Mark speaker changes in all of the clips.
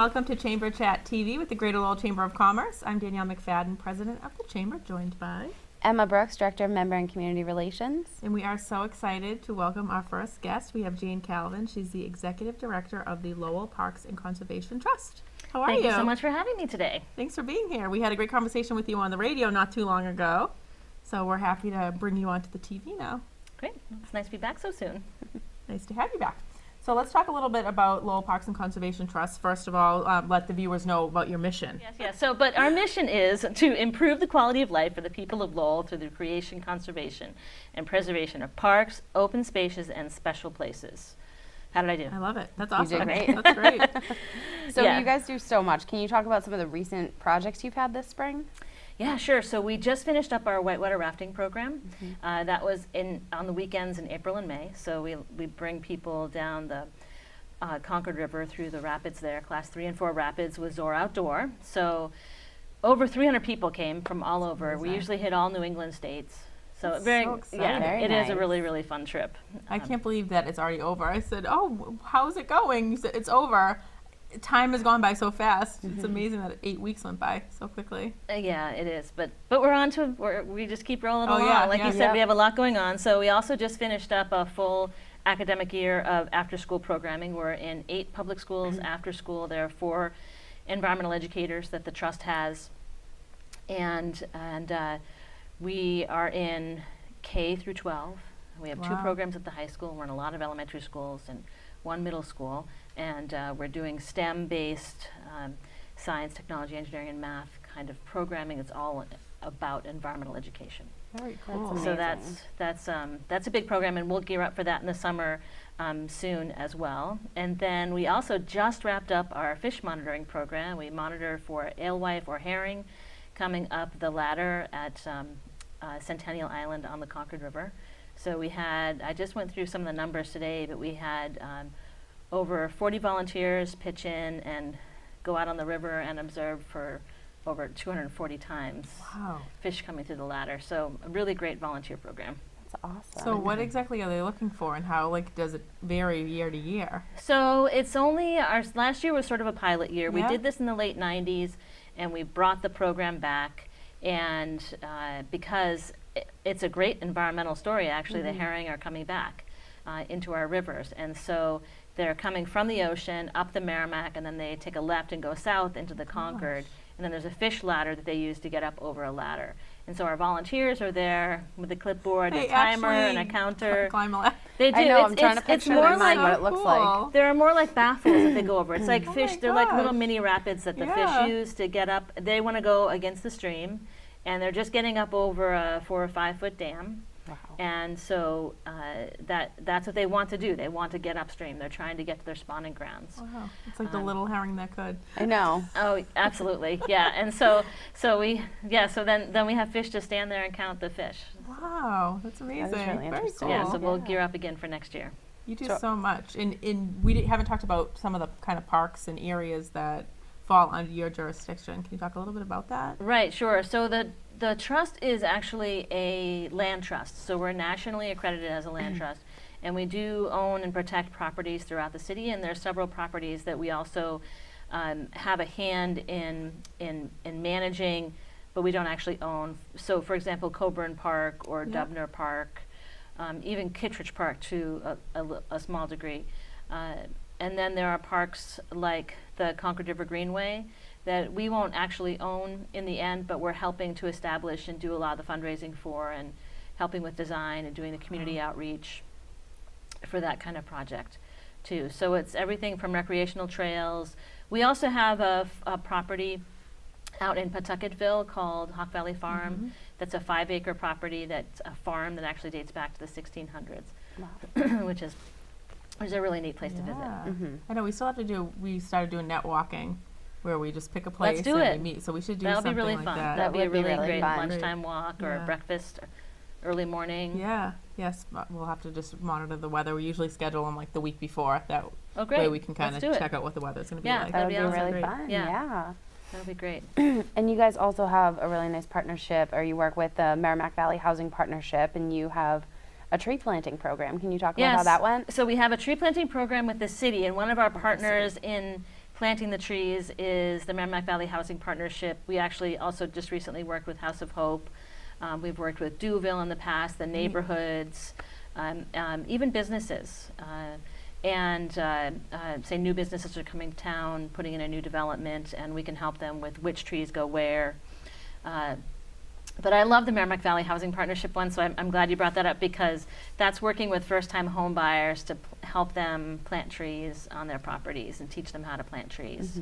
Speaker 1: welcome to Chamber Chat TV with the Greater Lowell Chamber of Commerce. I'm Danielle McFadden, President of the Chamber, joined by
Speaker 2: Emma Brooks, Director of Member and Community Relations.
Speaker 1: And we are so excited to welcome our first guest. We have Jane Calvin. She's the Executive Director of the Lowell Parks and Conservation Trust. How are you?
Speaker 3: Thank you so much for having me today.
Speaker 1: Thanks for being here. We had a great conversation with you on the radio not too long ago, so we're happy to bring you onto the TV now.
Speaker 3: Great. It's nice to be back so soon.
Speaker 1: Nice to have you back. So let's talk a little bit about Lowell Parks and Conservation Trust. First of all, let the viewers know about your mission.
Speaker 3: Yes. But our mission is to improve the quality of life for the people of Lowell through the creation, conservation, and preservation of parks, open spaces, and special places. How did I do?
Speaker 1: I love it. That's awesome.
Speaker 2: You did great.
Speaker 1: That's great.
Speaker 2: So
Speaker 3: Yeah.
Speaker 2: you guys do so much. Can you talk about some of the recent projects you've had this spring?
Speaker 3: Yeah, sure. So we just finished up our whitewater rafting program. That was on the weekends in April and May. So we bring people down the Concord River through the rapids there. Class 3 and 4 rapids with Zor Outdoor. So over 300 people came from all over. We usually hit all New England states. So
Speaker 1: That's
Speaker 3: very,
Speaker 1: so exciting.
Speaker 2: Very
Speaker 3: it is a
Speaker 2: nice.
Speaker 3: really, really fun trip.
Speaker 1: I can't believe that it's already over. I said, oh, how's it going? You said, it's over. Time has gone by so fast. It's amazing that 8 weeks went by so quickly.
Speaker 3: Yeah, it is, but we're on to we just keep rolling
Speaker 1: Oh,
Speaker 3: along.
Speaker 1: yeah,
Speaker 3: Like
Speaker 1: yeah.
Speaker 3: you said,
Speaker 2: Yep.
Speaker 3: we have a lot going on. So we also just finished up a full academic year of after-school programming. We're in 8 public schools after school. There are 4 environmental educators that the trust has, and we are in K through 12. We have 2
Speaker 1: Wow.
Speaker 3: programs at the high school. We're in a lot of elementary schools and 1 middle school, and we're doing STEM-based science, technology, engineering, and math kind of programming. It's all about environmental education.
Speaker 1: Very cool.
Speaker 2: That's
Speaker 3: So
Speaker 2: amazing.
Speaker 3: that's a big program, and we'll gear up for that in the summer soon as well. And then we also just wrapped up our fish monitoring program. We monitor for alewife or herring coming up the ladder at Centennial Island on the Concord River. So I just went through some of the numbers today, but we had over 40 volunteers pitch in and go out on the river and observe for over 240 times
Speaker 1: Wow.
Speaker 3: fish coming through the ladder. So a really great volunteer program.
Speaker 2: That's awesome.
Speaker 1: So what exactly are they looking for, and how does it vary year to year?
Speaker 3: So it's only our last year was sort of a pilot year.
Speaker 1: Yeah.
Speaker 3: We did this in the late 90s, and we brought the program back. And because it's a great environmental story, actually, the herring are coming back into our rivers. And so they're coming from the ocean up the Merrimack, and then they take a left and go south into the Concord. And then there's a fish ladder that they use to get up over a ladder. And so our volunteers are there with a clipboard,
Speaker 1: They
Speaker 3: a timer, and a
Speaker 1: actually
Speaker 3: counter.
Speaker 1: Climb a ladder.
Speaker 3: They do.
Speaker 2: I know,
Speaker 3: It's,
Speaker 2: I'm trying to
Speaker 3: it's, it's
Speaker 2: picture in
Speaker 3: more
Speaker 2: my mind
Speaker 3: like
Speaker 2: what it looks like.
Speaker 3: there are more like baffles that they go over. It's like fish.
Speaker 1: my
Speaker 3: They're like little
Speaker 1: gosh.
Speaker 3: mini rapids that the
Speaker 1: Yeah.
Speaker 3: fish use to get up. They want to go against the stream, and they're just getting up over a 4 or 5 foot dam.
Speaker 2: Wow.
Speaker 3: And so that's what they want to do. They want to get upstream. They're trying to get to their spawning grounds.
Speaker 1: Wow. It's like the little herring that could.
Speaker 2: I know.
Speaker 3: Oh, absolutely, yeah. And so then we have fish to stand there and count the fish.
Speaker 1: Wow, that's amazing.
Speaker 2: really
Speaker 1: Very
Speaker 2: interesting.
Speaker 1: cool.
Speaker 3: Yeah, so we'll gear up again for next year.
Speaker 1: You do
Speaker 2: So-
Speaker 1: so much. And we haven't talked about some of the kind of parks and areas that fall under your jurisdiction. Can you talk a little bit about that?
Speaker 3: Right, sure. So the trust is actually a land trust. So we're nationally accredited as a land trust. And we do own and protect properties throughout the city. And there are several properties that we also have a hand in managing, but we don't actually own. So for example, Coburn Park or
Speaker 1: Yep.
Speaker 3: Dubner Park, even Kittredge Park to a small degree. And then there are parks like the Concord River Greenway that we won't actually own in the end, but we're helping to establish and do a lot of the fundraising for, and helping with design and doing the community outreach for that kind of project too. So it's everything from recreational trails. We also have a property out in Pawtucketville called Hawk Valley Farm. That's a 5-acre property that's a farm that actually dates back to the 1600s,
Speaker 2: Wow.
Speaker 3: which is a really neat place to visit.
Speaker 2: Mhm.
Speaker 1: I know we still have to we started doing net walking where we just pick a place
Speaker 3: do
Speaker 1: and
Speaker 3: it.
Speaker 1: we meet. So we should do
Speaker 3: That'll be
Speaker 1: something
Speaker 3: really
Speaker 1: like
Speaker 3: fun.
Speaker 1: that.
Speaker 3: That'd be a
Speaker 2: That would be
Speaker 3: really
Speaker 2: really
Speaker 3: great
Speaker 2: fun.
Speaker 3: lunchtime walk or
Speaker 1: Yeah.
Speaker 3: breakfast, early morning.
Speaker 1: Yeah, yes, but we'll have to just monitor the weather. We usually schedule them like the week before. That
Speaker 3: Oh, great.
Speaker 1: way we can kind
Speaker 3: Let's
Speaker 1: of
Speaker 3: do it.
Speaker 1: check out what the weather's going to be
Speaker 3: Yeah,
Speaker 1: like.
Speaker 2: That
Speaker 3: That'd
Speaker 2: would
Speaker 3: be
Speaker 2: be
Speaker 3: awesome.
Speaker 2: really
Speaker 1: Great.
Speaker 2: fun.
Speaker 3: Yeah.
Speaker 2: Yeah.
Speaker 3: That'll be great.
Speaker 2: And you guys also have a really nice partnership, or you work with the Merrimack Valley Housing Partnership, and you have a tree planting program. Can you talk about how that went?
Speaker 3: So we have a tree planting program with the city, and one of our partners in planting the trees is the Merrimack Valley Housing Partnership. We actually also just recently worked with House of Hope. We've worked with Duville in the past, the neighborhoods, even businesses. Say new businesses are coming to town, putting in a new development, and we can help them with which trees go where. But I love the Merrimack Valley Housing Partnership one, so I'm glad you brought that up, because that's working with first-time home buyers to help them plant trees on their properties and teach them how to plant trees.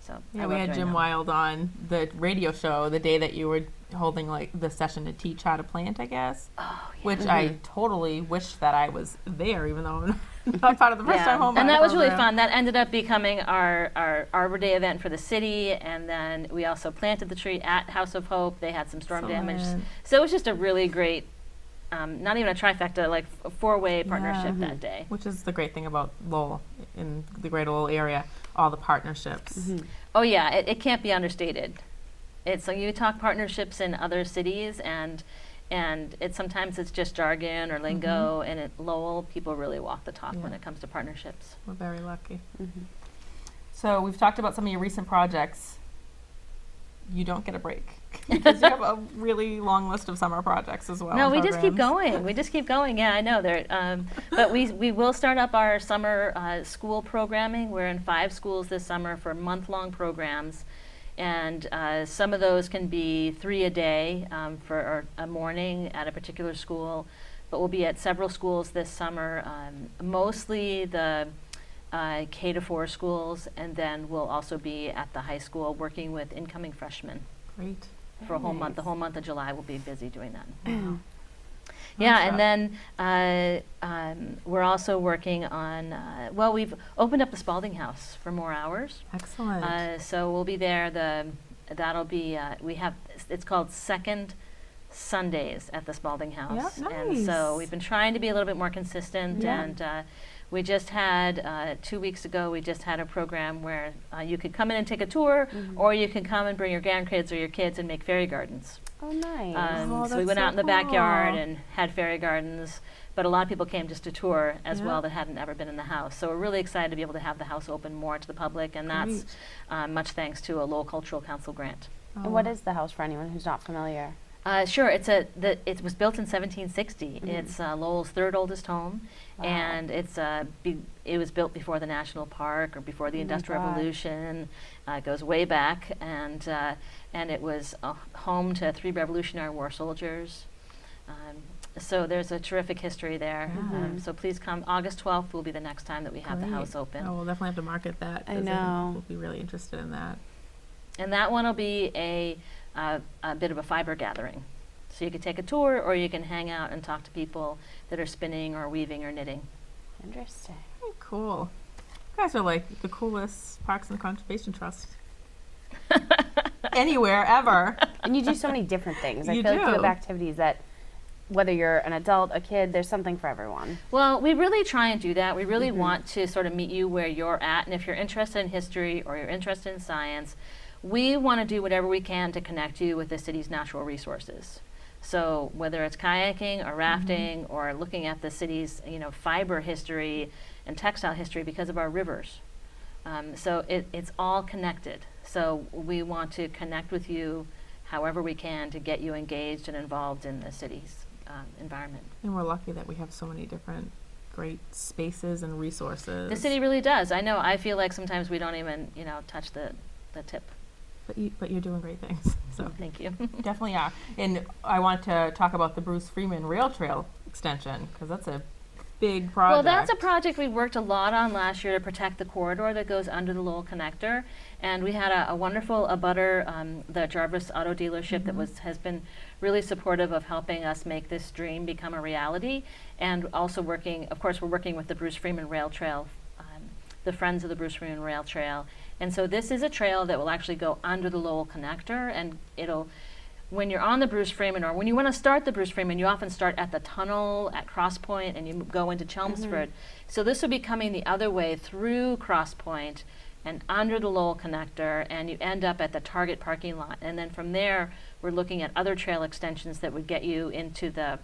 Speaker 3: So
Speaker 1: Yeah,
Speaker 3: I
Speaker 1: we
Speaker 3: love
Speaker 1: had
Speaker 3: doing
Speaker 1: Jim
Speaker 3: that.
Speaker 1: Wild on the radio show the day that you were holding like the session to teach how to plant, I guess.
Speaker 3: Oh, yeah.
Speaker 1: Which I totally wish that I was there, even though I'm not part of the first time home.
Speaker 3: And
Speaker 1: buyer
Speaker 3: that was really
Speaker 1: program.
Speaker 3: fun. That ended up becoming our Arbor Day event for the city, and then we also planted the tree at House of Hope. They had some storm damage.
Speaker 1: Excellent.
Speaker 3: So it was just a really great, not even a trifecta, like a four-way partnership that day.
Speaker 1: Which is the great thing about Lowell, in the greater Lowell area, all the partnerships.
Speaker 3: Oh yeah, it can't be understated. It's like you talk partnerships in other cities, and sometimes it's just jargon or lingo, and at Lowell, people really walk the talk when
Speaker 1: Yeah.
Speaker 3: it comes to partnerships.
Speaker 1: We're very lucky. So we've talked about some of your recent projects. You don't get a break because you have a really long list of summer projects as well.
Speaker 3: No,
Speaker 1: and
Speaker 3: we just keep
Speaker 1: programs.
Speaker 3: going. We just keep going. Yeah, I know. But we will start up our summer school programming. We're in 5 schools this summer for month-long programs, and some of those can be 3 a day for a morning at a particular school. But we'll be at several schools this summer, mostly the K-4 schools, and then we'll also be at the high school working with incoming freshmen
Speaker 1: Great.
Speaker 3: for a whole
Speaker 2: Very
Speaker 3: month. The
Speaker 2: nice.
Speaker 3: whole month of July we'll be busy doing that.
Speaker 1: Wow.
Speaker 3: Yeah,
Speaker 1: Nonstop.
Speaker 3: and then we're also working on, we've opened up the Spalding House for more hours.
Speaker 1: Excellent.
Speaker 3: So we'll be there. That'll be, it's called Second Sundays at the Spalding House.
Speaker 1: Yeah,
Speaker 3: And so
Speaker 1: nice.
Speaker 3: we've been trying to be a little bit more consistent,
Speaker 1: Yeah.
Speaker 3: and we just had, 2 weeks ago, we just had a program where you could come in and take a tour, or you can come and bring your grandkids or your kids and make fairy gardens.
Speaker 2: Oh, nice.
Speaker 1: Oh,
Speaker 3: So we
Speaker 1: that's
Speaker 3: went
Speaker 1: so
Speaker 3: out in the backyard
Speaker 1: cool.
Speaker 3: and had fairy gardens, but a lot of people came just to tour as
Speaker 1: Yeah.
Speaker 3: well that hadn't ever been in the house. So we're really excited to be able to have the house open more to the public, and that's much thanks to a Lowell Cultural Council grant.
Speaker 2: And what is the house for anyone who's not familiar?
Speaker 3: Sure, it was built in 1760. It's Lowell's 3rd oldest home,
Speaker 2: Wow.
Speaker 3: and it was built before the National Park or before the
Speaker 2: Oh my
Speaker 3: Industrial
Speaker 2: God.
Speaker 3: Revolution. It goes way back, and it was home to 3 Revolutionary War soldiers. So there's a terrific history there.
Speaker 1: Yeah.
Speaker 3: So please come. August 12th will be the next time that we have the
Speaker 1: Great.
Speaker 3: house open.
Speaker 1: Oh, we'll definitely have to market that.
Speaker 2: I
Speaker 1: 'cause
Speaker 2: know.
Speaker 1: We'll be really interested in that.
Speaker 3: And that one will be a bit of a fiber gathering. So you can take a tour, or you can hang out and talk to people that are spinning or weaving or knitting.
Speaker 2: Interesting.
Speaker 1: Very cool. You guys are like the coolest Parks and Conservation Trust. Anywhere, ever.
Speaker 2: And you do so many different things. I
Speaker 1: You
Speaker 2: feel like you have
Speaker 1: do.
Speaker 2: activities that, whether you're an adult, a kid, there's something for everyone.
Speaker 3: Well, we really try and do that. We really want to sort of meet you where you're at. And if you're interested in history or you're interested in science, we want to do whatever we can to connect you with the city's natural resources. So whether it's kayaking or rafting or looking at the city's, fiber history and textile history because of our rivers. So it's all connected. So we want to connect with you however we can to get you engaged and involved in the city's environment.
Speaker 1: And we're lucky that we have so many different great spaces and resources.
Speaker 3: The city really does. I know. I feel like sometimes we don't even, touch the tip.
Speaker 1: But you're doing great things. So
Speaker 3: Thank you.
Speaker 1: definitely are. And I want to talk about the Bruce Freeman Rail Trail extension because that's a big project.
Speaker 3: Well, that's a project we worked a lot on last year to protect the corridor that goes under the Lowell Connector. And we had a wonderful abutter, the Jarvis Auto Dealership, that has been really supportive of helping us make this dream become a reality. And also working, of course, we're working with the Bruce Freeman Rail Trail, the Friends of the Bruce Freeman Rail Trail. And so this is a trail that will actually go under the Lowell Connector, and when you're on the Bruce Freeman, or when you want to start the Bruce Freeman, you often start at the tunnel at Cross Point and you go into Chelmsford. So this will be coming the other way through Cross Point and under the Lowell Connector, and you end up at the Target parking lot. And then from there, we're looking at other trail extensions that would get you into the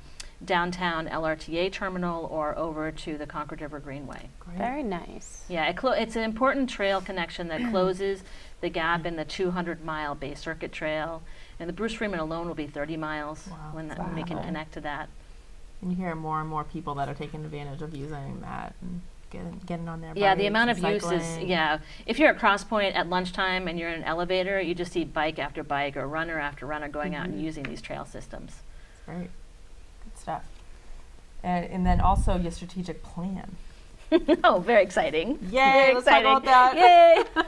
Speaker 3: downtown LRTA terminal or over to the Concord River Greenway.
Speaker 1: Great.
Speaker 2: Very nice.
Speaker 3: Yeah, it's an important trail connection that closes the gap in the 200-mile Bay Circuit Trail. And the Bruce Freeman alone will be 30 miles
Speaker 1: Wow.
Speaker 3: when we can
Speaker 2: Wow.
Speaker 3: connect to that.
Speaker 1: And you hear more and more people that are taking advantage of using that and getting on their
Speaker 3: Yeah, the
Speaker 1: bikes
Speaker 3: amount of
Speaker 1: and
Speaker 3: use is,
Speaker 1: cycling.
Speaker 3: yeah. If you're at Cross Point at lunchtime and you're in an elevator, you just see bike after bike or runner after runner going out and using these trail systems.
Speaker 1: It's great. Good stuff. And then also your strategic plan.
Speaker 3: Oh, very exciting.
Speaker 1: Yay,
Speaker 3: Very
Speaker 1: let's talk about that.
Speaker 3: Yay!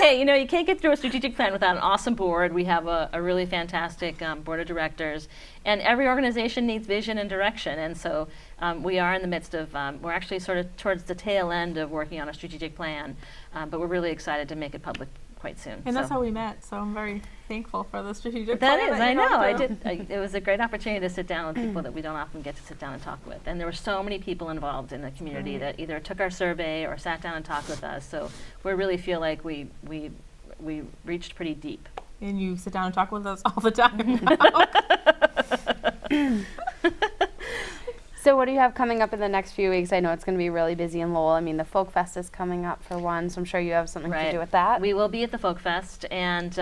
Speaker 3: Hey, you can't get through a strategic plan without an awesome board. We have a really fantastic board of directors, and every organization needs vision and direction. And so we are in the midst of, we're actually sort of towards the tail end of working on a strategic plan, but we're really excited to make it public quite soon.
Speaker 1: And that's
Speaker 3: So
Speaker 1: how we met, so I'm very thankful for the strategic
Speaker 3: that
Speaker 1: plan.
Speaker 3: is,
Speaker 1: that
Speaker 3: I
Speaker 1: you
Speaker 3: know. I
Speaker 1: went
Speaker 3: did. It was a great opportunity to sit down with people that we don't often get to sit down and talk with. And there were so many people involved in the community that either took our survey or sat down and talked with us. So we really feel like we reached pretty deep.
Speaker 1: through. And you sit down and talk with us all the time.
Speaker 2: So what do you have coming up in the next few weeks? I know it's going to be really busy in Lowell. I mean, the Folk Fest is coming up for one, so I'm sure you have something to
Speaker 3: Right.
Speaker 2: do with that.
Speaker 3: We will be at the Folk Fest, and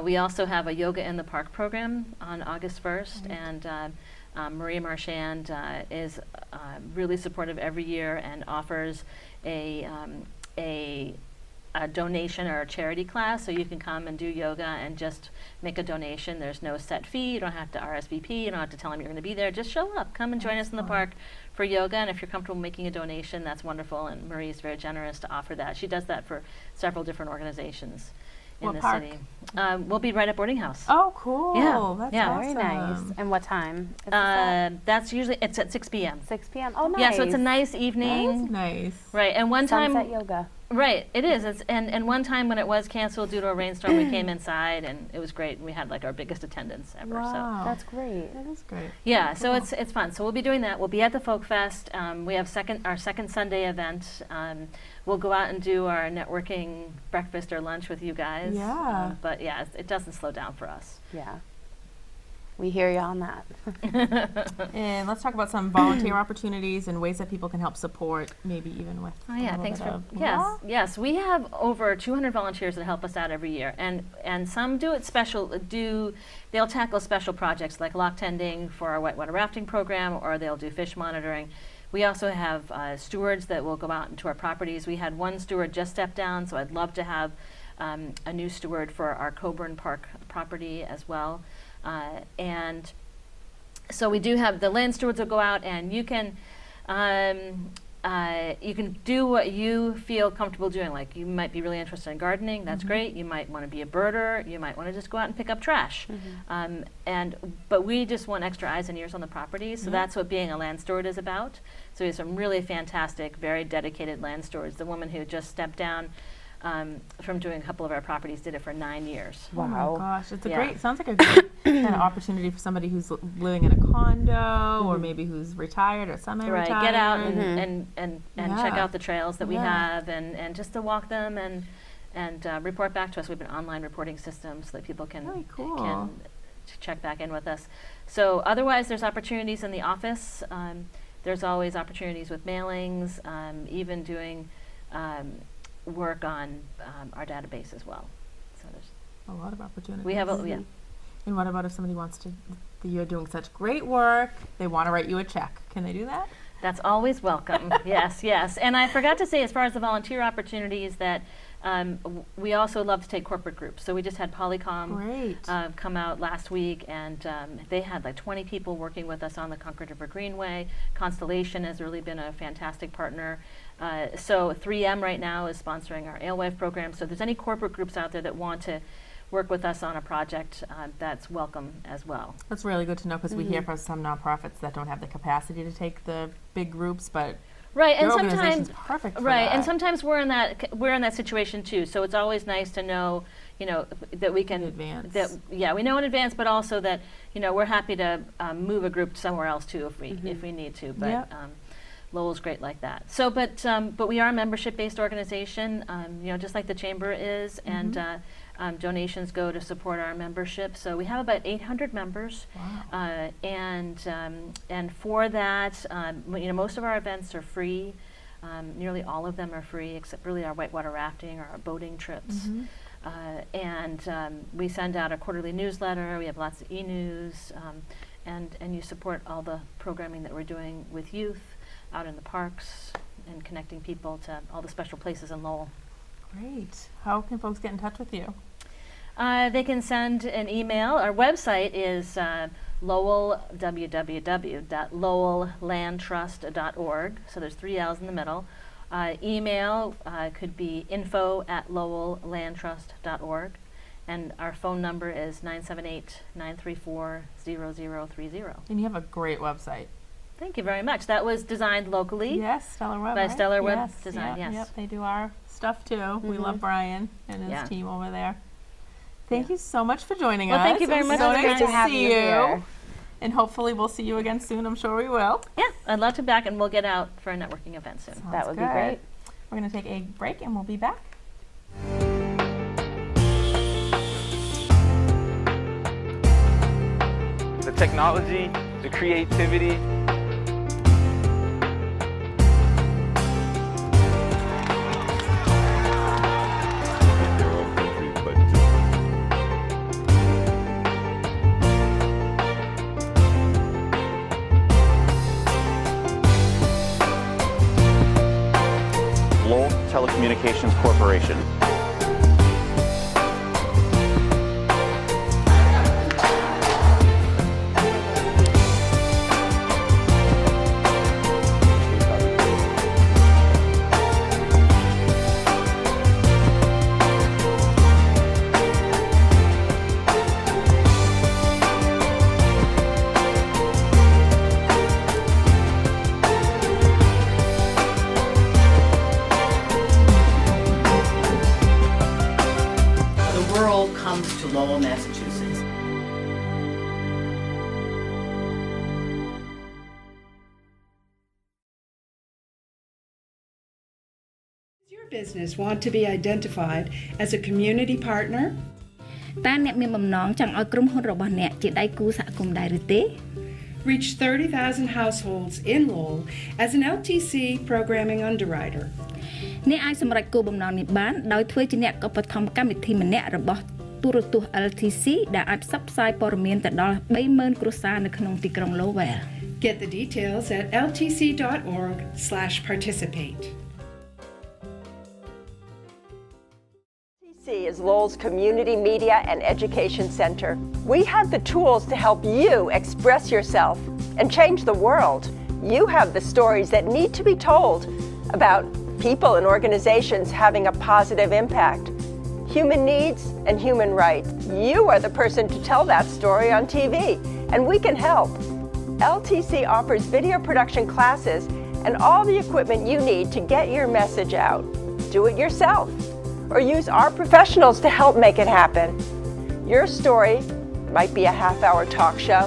Speaker 3: we also have a Yoga in the Park program on August 1st. And Maria Marchand is really supportive every year and offers a donation or a charity class, so you can come and do yoga and just make a donation. There's no set fee. You don't have to RSVP. You don't have to tell them you're going to be there. Just show up. Come and join us in the park for yoga. And if you're comfortable making a donation, that's wonderful. And Marie is very generous to offer that. She does that for several different organizations in
Speaker 1: What
Speaker 3: the
Speaker 1: park?
Speaker 3: city. We'll be right at Boarding House.
Speaker 1: Oh, cool.
Speaker 3: Yeah,
Speaker 1: That's
Speaker 3: yeah.
Speaker 1: awesome.
Speaker 2: Very nice. And what time? Is this at?
Speaker 3: That's usually it's at 6 p.m.
Speaker 2: 6 p.m. Oh, nice.
Speaker 3: Yeah, so it's a nice
Speaker 1: That's
Speaker 3: evening.
Speaker 1: nice.
Speaker 3: Right, and one time
Speaker 2: Sunset yoga.
Speaker 3: Right, it is. And one time when it was canceled due to a rainstorm, we came inside and it was great. And we had like our biggest attendance ever. So
Speaker 1: Wow.
Speaker 2: That's great.
Speaker 1: That is great.
Speaker 3: yeah, so
Speaker 1: Cool.
Speaker 3: it's fun. So we'll be doing that. We'll be at the Folk Fest. We have our second Sunday event. We'll go out and do our networking breakfast or lunch with you guys.
Speaker 1: Yeah.
Speaker 3: But yeah, it doesn't slow down for us.
Speaker 2: Yeah. We hear you on that.
Speaker 1: And let's talk about some volunteer opportunities and ways that people can help support, maybe even with.
Speaker 3: Oh
Speaker 1: a
Speaker 3: yeah,
Speaker 1: little
Speaker 3: thanks
Speaker 1: bit
Speaker 3: for
Speaker 1: of-
Speaker 3: yes. We have over 200 volunteers that help us out every year, and some do it special. They'll tackle special projects like lock tending for our whitewater rafting program, or they'll do fish monitoring. We also have stewards that will go out into our properties. We had one steward just step down, so I'd love to have a new steward for our Coburn Park property as well. And so we do have the land stewards will go out, and you can do what you feel comfortable doing. Like you might be really interested in gardening, that's great. You might want to be a birder. You might want to just go out and pick up trash. But we just want extra eyes and ears on the property, so that's what being a land steward is about. So we have some really fantastic, very dedicated land stewards. The woman who just stepped down from doing a couple of our properties did it for 9 years.
Speaker 1: Oh my
Speaker 2: Wow.
Speaker 1: gosh, it's a
Speaker 3: Yeah.
Speaker 1: great, sounds like a great kind of opportunity for somebody who's living in a condo or maybe who's retired or semi-retired.
Speaker 3: Right, get out and check
Speaker 1: Yeah.
Speaker 3: out the trails that we
Speaker 1: Yeah.
Speaker 3: have and just to walk them and report back to us. We have an online reporting system so that people can,
Speaker 1: Very cool.
Speaker 3: can check back in with us. So otherwise, there's opportunities in the office. There's always opportunities with mailings, even doing work on our database as well. So there's,
Speaker 1: A lot of opportunities.
Speaker 3: we have yeah.
Speaker 1: And what about if somebody wants to, you're doing such great work, they want to write you a check. Can they do that?
Speaker 3: That's always welcome. Yes. And I forgot to say, as far as the volunteer opportunities, that we also love to take corporate groups. So we just had Polycom
Speaker 1: Great.
Speaker 3: come out last week, and they had like 20 people working with us on the Concord River Greenway. Constellation has really been a fantastic partner. So 3M right now is sponsoring our Alewife program. So if there's any corporate groups out there that want to work with us on a project, that's welcome as well.
Speaker 1: That's really good to know because we hear from some nonprofits that don't have the capacity to take the big groups, but
Speaker 3: Right, and
Speaker 1: your
Speaker 3: sometimes
Speaker 1: organization's perfect for
Speaker 3: right,
Speaker 1: that.
Speaker 3: and sometimes we're in that situation too. So it's always nice to know, that we can
Speaker 1: In advance.
Speaker 3: we know in advance, but also that we're happy to move a group somewhere else too if we need to. But
Speaker 1: Yep.
Speaker 3: Lowell's great like that. So, but we are a membership-based organization, just like the chamber is, and donations go to support our membership. So we have about 800 members,
Speaker 1: Wow.
Speaker 3: and for that, most of our events are free. Nearly all of them are free, except really our whitewater rafting or our boating trips. We send out a quarterly newsletter. We have lots of e-news, and you support all the programming that we're doing with youth out in the parks and connecting people to all the special places in Lowell.
Speaker 1: Great. How can folks get in touch with you?
Speaker 3: They can send an email. Our website is Lowell, www.lowelllandtrust.org. So there's 3 L's in the middle. Email could be info@lowelllandtrust.org. And our phone number is 978-934-0030.
Speaker 1: And you have a great website.
Speaker 3: Thank you very much. That was designed locally.
Speaker 1: Yes, Stellar Web.
Speaker 3: By
Speaker 1: right?
Speaker 3: Stellar Web
Speaker 1: Yes,
Speaker 3: Design,
Speaker 1: yep,
Speaker 3: yes.
Speaker 1: Yep, they do our stuff too. We love Brian and his
Speaker 3: Yeah.
Speaker 1: team over there. Thank
Speaker 3: Yeah.
Speaker 1: you so much for joining
Speaker 3: Well,
Speaker 1: us.
Speaker 3: thank you very
Speaker 1: It was
Speaker 3: much.
Speaker 1: so
Speaker 3: It was
Speaker 1: nice
Speaker 3: great
Speaker 1: to
Speaker 3: to have
Speaker 1: see
Speaker 2: you
Speaker 1: you.
Speaker 2: here.
Speaker 1: And hopefully we'll see you again soon. I'm sure we will.
Speaker 3: Yeah, I'd love to be back, and we'll get out for a networking event soon.
Speaker 1: Sounds
Speaker 2: That would be
Speaker 1: good.
Speaker 2: great.
Speaker 1: We're going to take a break and we'll be back.
Speaker 4: The technology, the creativity.
Speaker 5: Their own country, but
Speaker 6: Lowell Telecommunications Corporation.
Speaker 7: The world comes to Lowell, Massachusetts.
Speaker 8: Does your business want to be identified as a community partner?
Speaker 9: តើអ្នកមានបំណងចង់ឲ្យក្រុមហ៊ុនរបស់អ្នកជាដៃគូសហគមន៍ដែរឬទេ
Speaker 8: Reach 30,000 households in Lowell as an LTC programming underwriter.
Speaker 9: អ្នកអាចសម្រេចគោលបំណងនេះបានដោយធ្វើជាអ្នកឧបត្ថម្ភកម្មវិធីម្នាក់របស់ទូរទស្សន៍ LTC ដែលអាចផ្សព្វផ្សាយព័ត៌មានទៅដល់ 30,000 គ្រួសារនៅក្នុងទីក្រុង Lowell.
Speaker 8: Get the details at ltc.org/participate.
Speaker 10: LTC is Lowell's Community Media and Education Center. We have the tools to help you express yourself and change the world. You have the stories that need to be told about people and organizations having a positive impact, human needs and human rights. You are the person to tell that story on TV, and we can help. LTC offers video production classes and all the equipment you need to get your message out. Do it yourself, or use our professionals to help make it happen. Your story might be a half-hour talk show,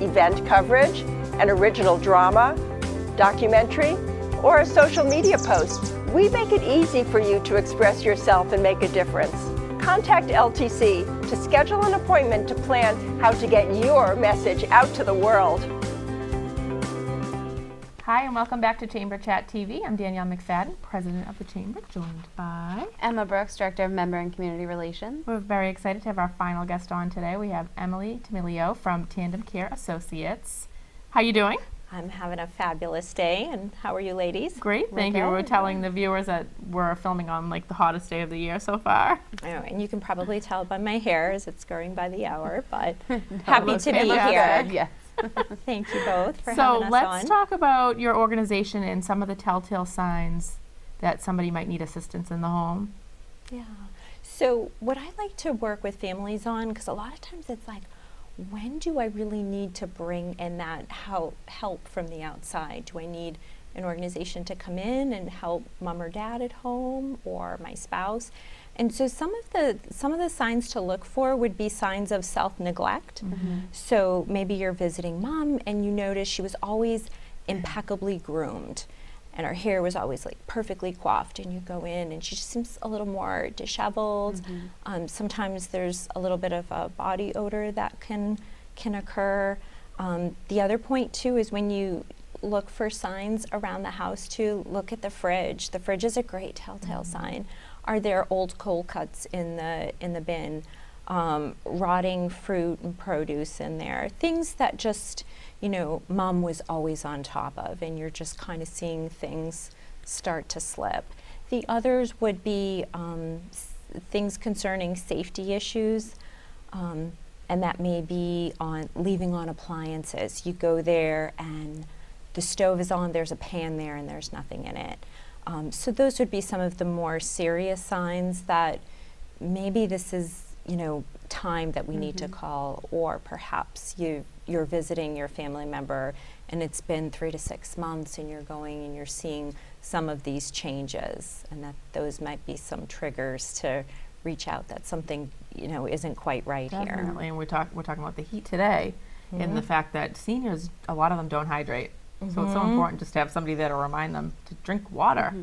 Speaker 10: event coverage, an original drama, documentary, or a social media post. We make it easy for you to express yourself and make a difference. Contact LTC to schedule an appointment to plan how to get your message out to the world.
Speaker 1: Hi, and welcome back to Chamber Chat TV. I'm Danielle McFadden, President of the Chamber, joined by...
Speaker 2: Emma Brooks, Director of Member and Community Relations.
Speaker 1: We're very excited to have our final guest on today. We have Emily Tamilio from Tandem Care Associates. How you doing?
Speaker 11: I'm having a fabulous day, and how are you ladies?
Speaker 1: Great, thank you. We're telling the viewers that we're filming on like the hottest day of the year so far.
Speaker 11: I know, and you can probably tell by my hair as it's going by the hour, but happy to be
Speaker 1: fantastic.
Speaker 11: here.
Speaker 2: Yes.
Speaker 11: Thank you both for
Speaker 1: So
Speaker 11: having us
Speaker 1: let's
Speaker 11: on.
Speaker 1: talk about your organization and some of the telltale signs that somebody might need assistance in the home.
Speaker 11: Yeah. So what I like to work with families on, because a lot of times it's like, when do I really need to bring in that help from the outside? Do I need an organization to come in and help mom or dad at home, or my spouse? And so some of the signs to look for would be signs of self-neglect. So maybe you're visiting mom and you notice she was always impeccably groomed. And her hair was always like perfectly coiffed, and you go in and she just seems a little more disheveled. Sometimes there's a little bit of a body odor that can occur. The other point too is when you look for signs around the house too, look at the fridge. The fridge is a great telltale sign. Are there old cold cuts in the bin? Rotting fruit and produce in there, things that just, you know, mom was always on top of, and you're just kind of seeing things start to slip. The others would be things concerning safety issues, and that may be on leaving on appliances. You go there and the stove is on, there's a pan there and there's nothing in it. So those would be some of the more serious signs that maybe this is, you know, time that we need to call, or perhaps you're visiting your family member and it's been 3 to 6 months and you're going and you're seeing some of these changes, and that those might be some triggers to reach out that something, you know, isn't quite right here.
Speaker 1: Definitely, and we're talking about the heat today, and the fact that seniors, a lot of them don't hydrate. So it's so important just to have somebody there to remind them to drink water.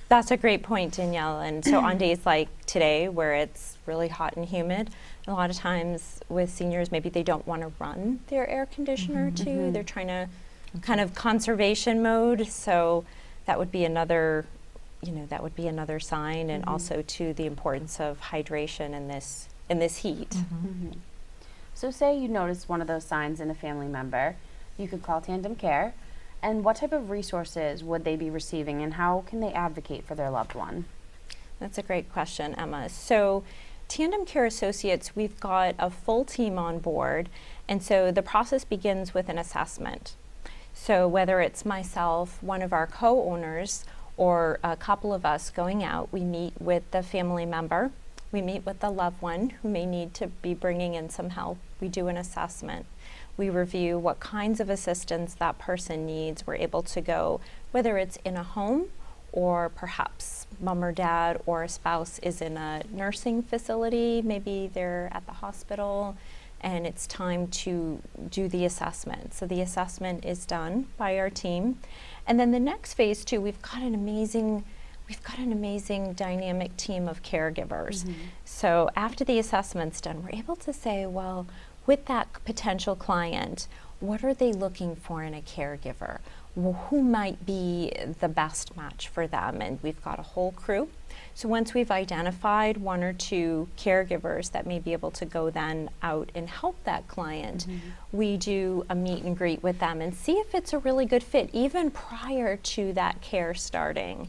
Speaker 11: That's a great point, Danielle. And so on days like today where it's really hot and humid, a lot of times with seniors, maybe they don't want to run their air conditioner too. They're trying to kind of conservation mode. So that would be another, you know, that would be another sign, and also to the importance of hydration in this heat.
Speaker 2: So say you notice one of those signs in a family member, you could call Tandem Care. And what type of resources would they be receiving, and how can they advocate for their loved one?
Speaker 11: That's a great question, Emma. So Tandem Care Associates, we've got a full team on board, and so the process begins with an assessment. So whether it's myself, one of our co-owners, or a couple of us going out, we meet with the family member, we meet with the loved one who may need to be bringing in some help. We do an assessment. We review what kinds of assistance that person needs. We're able to go, whether it's in a home or perhaps mom or dad or a spouse is in a nursing facility, maybe they're at the hospital, and it's time to do the assessment. So the assessment is done by our team. And then the next phase too, we've got an amazing dynamic team of caregivers. So after the assessment's done, we're able to say, well, with that potential client, what are they looking for in a caregiver? Who might be the best match for them? And we've got a whole crew. So once we've identified 1 or 2 caregivers that may be able to go then out and help that client, we do a meet and greet with them and see if it's a really good fit, even prior to that care starting.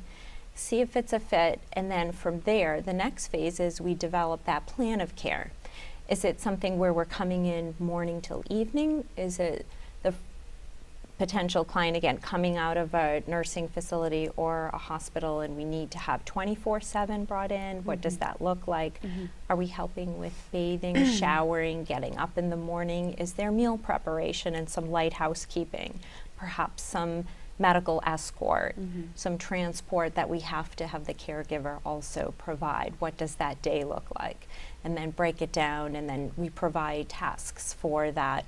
Speaker 11: See if it's a fit, and then from there, the next phase is we develop that plan of care. Is it something where we're coming in morning till evening? Is it the potential client, again, coming out of a nursing facility or a hospital and we need to have 24/7 brought in? What does that look like? Are we helping with bathing, showering, getting up in the morning? Is there meal preparation and some light housekeeping? Perhaps some medical escort, some transport that we have to have the caregiver also provide. What does that day look like? And then break it down, and then we provide tasks for that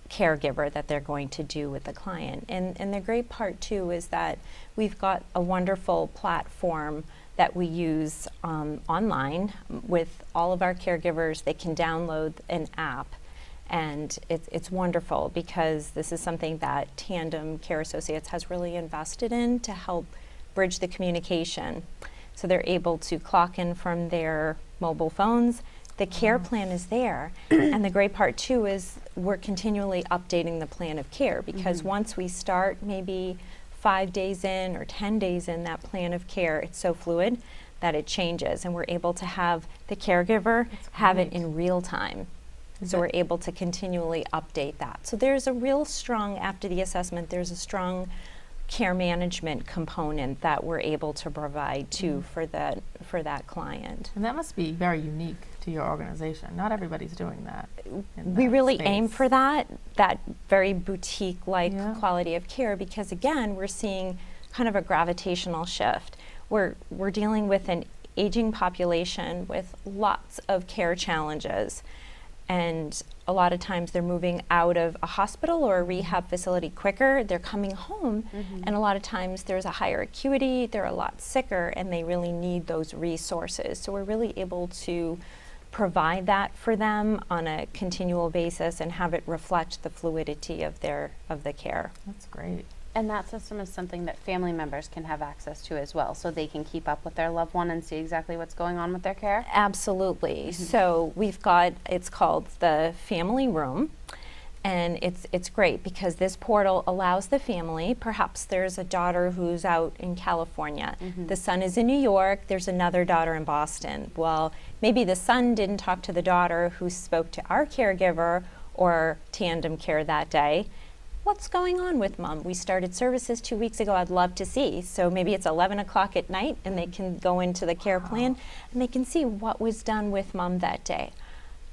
Speaker 11: caregiver that they're going to do with the client. And the great part too is that we've got a wonderful platform that we use online with all of our caregivers. They can download an app, and it's wonderful because this is something that Tandem Care Associates has really invested in to help bridge the communication. So they're able to clock in from their mobile phones. The care plan is there. And the great part too is we're continually updating the plan of care, because once we start maybe 5 days in or 10 days in that plan of care, it's so fluid that it changes, and we're able to have the caregiver have it in real time. So we're able to continually update that. So there's a real strong, after the assessment, there's a strong care management component that we're able to provide too for that client.
Speaker 1: And that must be very unique to your organization. Not everybody's doing that.
Speaker 11: We really aim for that very boutique-like quality of care, because again, we're seeing kind of a gravitational shift. We're dealing with an aging population with lots of care challenges. And a lot of times they're moving out of a hospital or a rehab facility quicker. They're coming home, and a lot of times there's a higher acuity, they're a lot sicker, and they really need those resources. So we're really able to provide that for them on a continual basis and have it reflect the fluidity of the care.
Speaker 1: That's great.
Speaker 2: And that system is something that family members can have access to as well, so they can keep up with their loved one and see exactly what's going on with their care?
Speaker 11: Absolutely. So we've got, it's called the Family Room, and it's great because this portal allows the family, perhaps there's a daughter who's out in California, the son is in New York, there's another daughter in Boston. Well, maybe the son didn't talk to the daughter who spoke to our caregiver or Tandem Care that day. What's going on with mom? We started services 2 weeks ago, I'd love to see. So maybe it's 11 o'clock at night and they can go into the care plan and they can see what was done with mom that day.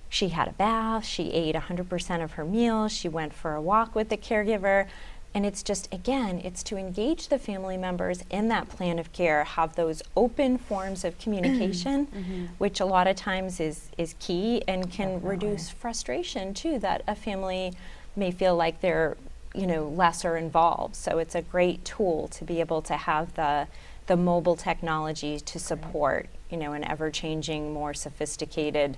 Speaker 11: She had a bath, she ate 100% of her meals, she went for a walk with the caregiver. And it's just, again, it's to engage the family members in that plan of care, have those open forms of communication, which a lot of times is key and can reduce frustration too, that a family may feel like they're lesser involved. So it's a great tool to be able to have the mobile technology to support, an ever-changing, more sophisticated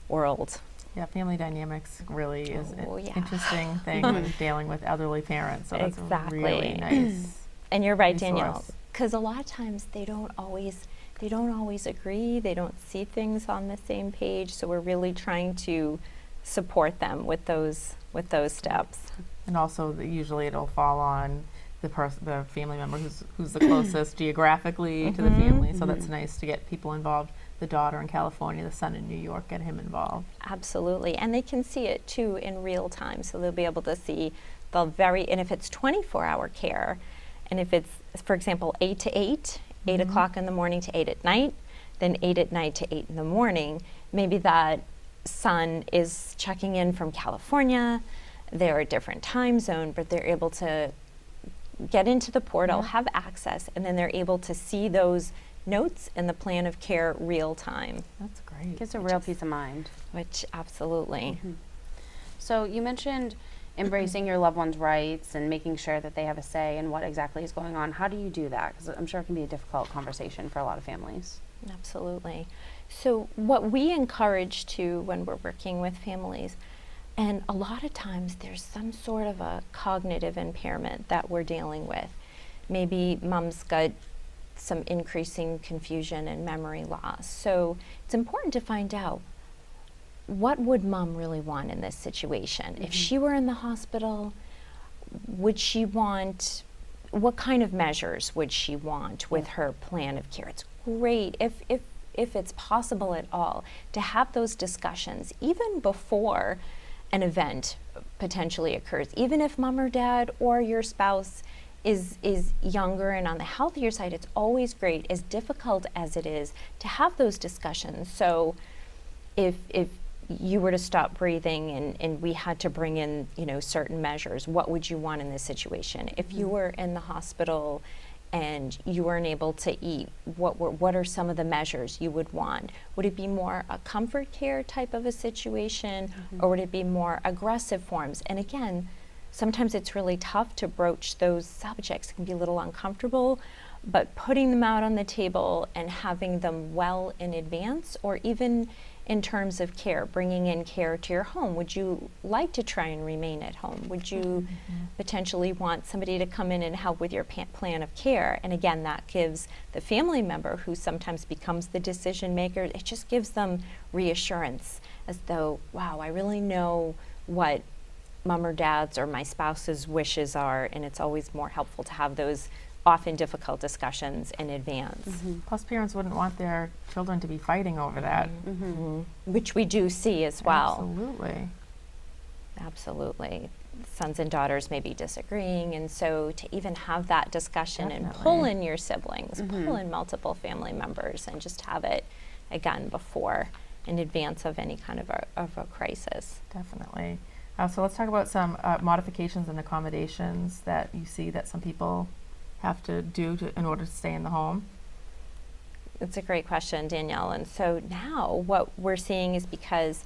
Speaker 11: world.
Speaker 1: Yeah, family dynamics really is
Speaker 11: Oh,
Speaker 1: an
Speaker 11: yeah.
Speaker 1: interesting thing with dealing with elderly parents. So that's
Speaker 11: Exactly.
Speaker 1: really nice.
Speaker 11: And you're right,
Speaker 1: resource.
Speaker 11: Danielle, because a lot of times they don't always agree, they don't see things on the same page. So we're really trying to support them with those steps.
Speaker 1: And also, usually it'll fall on the family member who's the closest geographically to the family. So that's nice to get people involved. The daughter in California, the son in New York, get him involved.
Speaker 11: Absolutely, and they can see it too in real time. So they'll be able to see and if it's 24-hour care, and if it's, for example, 8 to 8, 8 o'clock in the morning to 8 at night, then 8 at night to 8 in the morning, maybe that son is checking in from California. They're a different time zone, but they're able to get into the portal, have access, and then they're able to see those notes in the plan of care real time.
Speaker 1: That's great.
Speaker 2: Gives a real peace of mind.
Speaker 11: Which, absolutely.
Speaker 2: So you mentioned embracing your loved one's rights and making sure that they have a say in what exactly is going on. How do you do that? Because I'm sure it can be a difficult conversation for a lot of families.
Speaker 11: Absolutely. So what we encourage to when we're working with families, and a lot of times there's some sort of a cognitive impairment that we're dealing with. Maybe mom's got some increasing confusion and memory loss. So it's important to find out, what would mom really want in this situation? If she were in the hospital, would she want, what kind of measures would she want with her plan of care? It's great if it's possible at all to have those discussions even before an event potentially occurs, even if mom or dad or your spouse is younger and on the healthier side. It's always great, as difficult as it is, to have those discussions. So if you were to stop breathing and we had to bring in certain measures, what would you want in this situation? If you were in the hospital and you weren't able to eat, what are some of the measures you would want? Would it be more a comfort care type of a situation, or would it be more aggressive forms? And again, sometimes it's really tough to broach those subjects. It can be a little uncomfortable, but putting them out on the table and having them well in advance, or even in terms of care, bringing in care to your home. Would you like to try and remain at home? Would you potentially want somebody to come in and help with your plan of care? And again, that gives the family member, who sometimes becomes the decision maker, it just gives them reassurance, as though, wow, I really know what mom or dad's or my spouse's wishes are, and it's always more helpful to have those often difficult discussions in advance.
Speaker 1: Plus, parents wouldn't want their children to be fighting over that.
Speaker 11: Which we do see as well.
Speaker 1: Absolutely.
Speaker 11: Absolutely. Sons and daughters may be disagreeing, and so to even have that discussion and
Speaker 1: Definitely.
Speaker 11: pull in your siblings, pull in multiple family members, and just have it, again, before, in advance of any kind of a crisis.
Speaker 1: Definitely. So let's talk about some modifications and accommodations that you see that some people have to do in order to stay in the home.
Speaker 11: It's a great question, Danielle. And so now what we're seeing is, because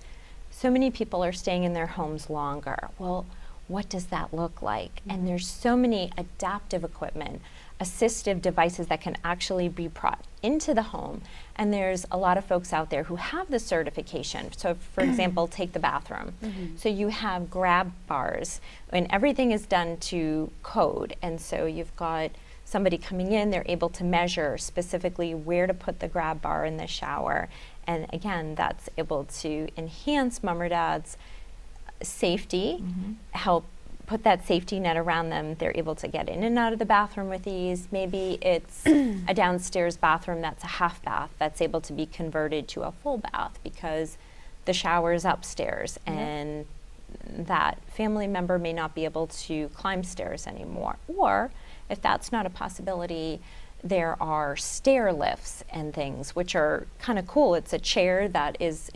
Speaker 11: so many people are staying in their homes longer. Well, what does that look like? And there's so many adaptive equipment, assistive devices that can actually be brought into the home. And there's a lot of folks out there who have the certification. So for example, take the bathroom. So you have grab bars and everything is done to code. And so you've got somebody coming in, they're able to measure specifically where to put the grab bar in the shower. And again, that's able to enhance mom or dad's safety, help put that safety net around them. They're able to get in and out of the bathroom with ease. Maybe it's a downstairs bathroom that's a half bath that's able to be converted to a full bath because the shower is upstairs and that family member may not be able to climb stairs anymore. Or if that's not a possibility, there are stair lifts and things which are kind of cool. It's a chair that is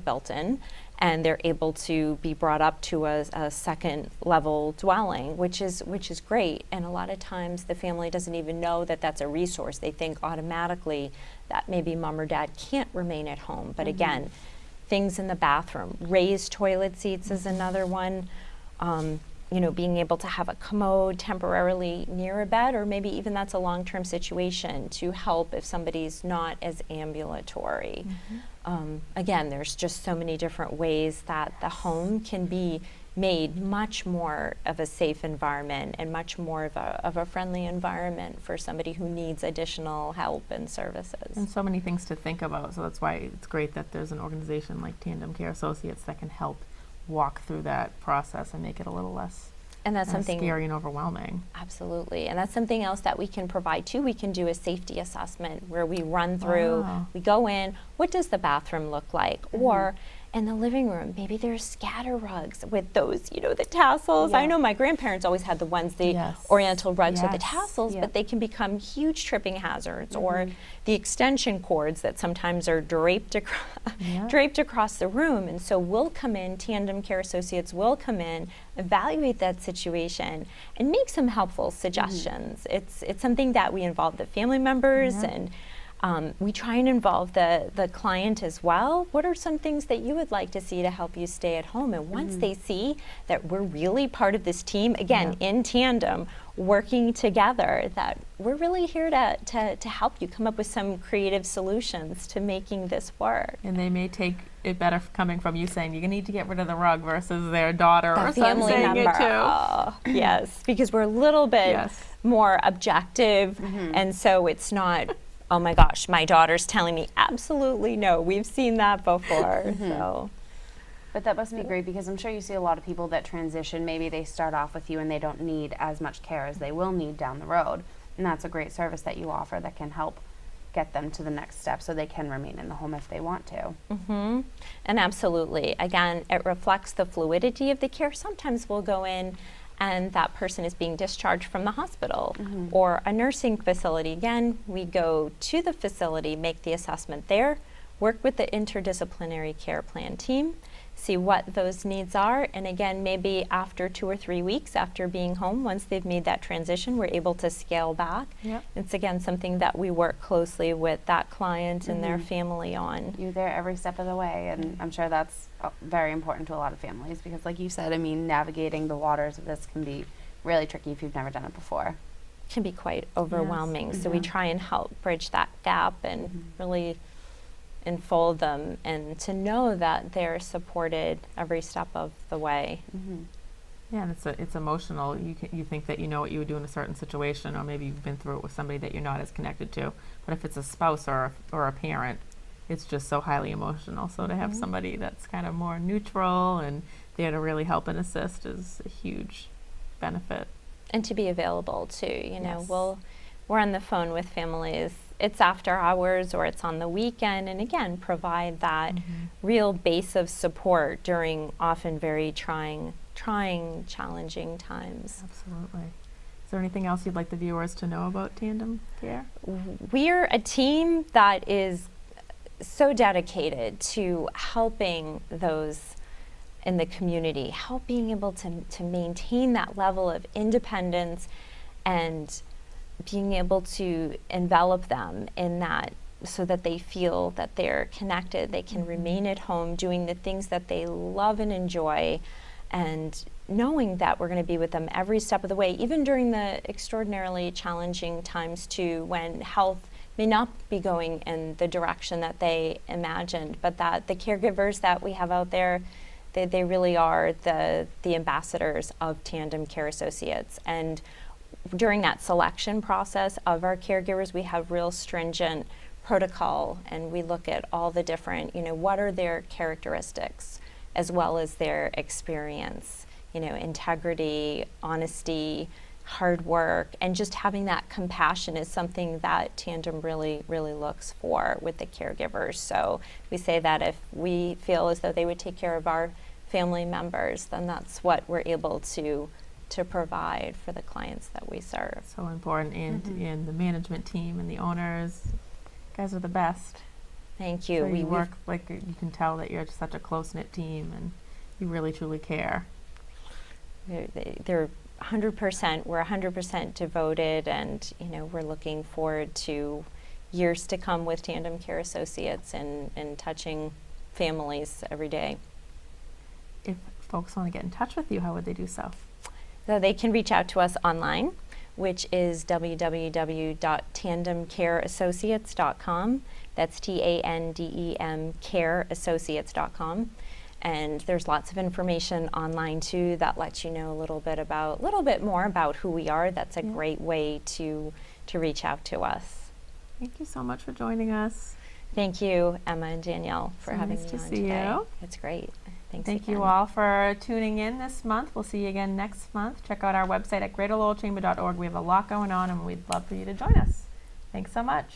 Speaker 11: built in, and they're able to be brought up to a second level dwelling, which is great. And a lot of times the family doesn't even know that that's a resource. They think automatically that maybe mom or dad can't remain at home. But again, things in the bathroom, raised toilet seats is another one. You know, being able to have a commode temporarily near a bed, or maybe even that's a long-term situation to help if somebody's not as ambulatory. Again, there's just so many different ways that the home can be made much more of a safe environment and much more of a friendly environment for somebody who needs additional help and services.
Speaker 1: And so many things to think about, so that's why it's great that there's an organization like Tandem Care Associates that can help walk through that process and make it a little less
Speaker 11: And that's something
Speaker 1: scary and overwhelming.
Speaker 11: Absolutely. And that's something else that we can provide too. We can do a safety assessment where we run through, we go in, what does the bathroom look like? Or in the living room, maybe there's scatter rugs with those, you know, the tassels. I know my grandparents always had the ones, the oriental rugs with the tassels, but they can become huge tripping hazards. Or the extension cords that sometimes are draped across the room. And so we'll come in, Tandem Care Associates will come in, evaluate that situation, and make some helpful suggestions. It's something that we involve the family members and we try and involve the client as well. What are some things that you would like to see to help you stay at home? And once they see that we're really part of this team, again, in tandem, working together, that we're really here to help you come up with some creative solutions to making this work.
Speaker 1: And they may take it better coming from you saying you need to get rid of the rug versus their daughter or son
Speaker 11: family
Speaker 1: saying
Speaker 11: member.
Speaker 1: it too.
Speaker 11: Oh, yes, because we're a little bit more objective, and so it's not, oh my gosh, my daughter's telling me absolutely no. We've seen that before. So.
Speaker 2: But that must be great because I'm sure you see a lot of people that transition. Maybe they start off with you and they don't need as much care as they will need down the road. And that's a great service that you offer that can help get them to the next step so they can remain in the home if they want to.
Speaker 11: And absolutely. Again, it reflects the fluidity of the care. Sometimes we'll go in and that person is being discharged from the hospital or a nursing facility. Again, we go to the facility, make the assessment there, work with the interdisciplinary care plan team, see what those needs are, and again, maybe after 2 or 3 weeks after being home, once they've made that transition, we're able to scale back. It's again something that we work closely with that client and their family on.
Speaker 2: You're there every step of the way, and I'm sure that's very important to a lot of families because like you said, I mean, navigating the waters of this can be really tricky if you've never done it before.
Speaker 11: Can be quite overwhelming, so we try and help bridge that gap and really enfold them and to know that they're supported every step of the way.
Speaker 1: Yeah, and it's emotional. You think that you know what you would do in a certain situation, or maybe you've been through it with somebody that you're not as connected to. But if it's a spouse or a parent, it's just so highly emotional. So to have somebody that's kind of more neutral and there to really help and assist is a huge benefit.
Speaker 11: And to be available too. You know, we're on the phone with families. It's after hours or it's on the weekend, and again, provide that real base of support during often very trying, challenging times.
Speaker 1: Absolutely. Is there anything else you'd like the viewers to know about Tandem Care?
Speaker 11: We're a team that is so dedicated to helping those in the community, being able to maintain that level of independence and being able to envelop them in that so that they feel that they're connected, they can remain at home doing the things that they love and enjoy, and knowing that we're going to be with them every step of the way, even during the extraordinarily challenging times too, when health may not be going in the direction that they imagined, but that the caregivers that we have out there, they really are the ambassadors of Tandem Care Associates. And during that selection process of our caregivers, we have real stringent protocol, and we look at all the different, what are their characteristics as well as their experience, integrity, honesty, hard work, and just having that compassion is something that Tandem really, really looks for with the caregivers. So we say that if we feel as though they would take care of our family members, then that's what we're able to provide for the clients that we serve.
Speaker 1: So important, and the management team and the owners, you guys are the best.
Speaker 11: Thank you.
Speaker 1: So you work like, you can tell that you're such a close-knit team and you really truly care.
Speaker 11: They're 100%, we're 100% devoted, and we're looking forward to years to come with Tandem Care Associates and touching families every day.
Speaker 1: If folks want to get in touch with you, how would they do so?
Speaker 11: So they can reach out to us online, which is www.tandemcareassociates.com. That's TANDEM careassociates.com. And there's lots of information online too that lets you know a little bit more about who we are. That's a great way to reach out to us.
Speaker 1: Thank you so much for joining us.
Speaker 11: Thank you, Emma and Danielle, for having
Speaker 1: nice
Speaker 11: me
Speaker 1: to
Speaker 11: on
Speaker 1: see
Speaker 11: today.
Speaker 1: you.
Speaker 11: It's great. Thanks
Speaker 1: Thank
Speaker 11: again.
Speaker 1: you all for tuning in this month. We'll see you again next month. Check out our website at greaterlowellchamber.org. We have a lot going on, and we'd love for you to join us. Thanks so much.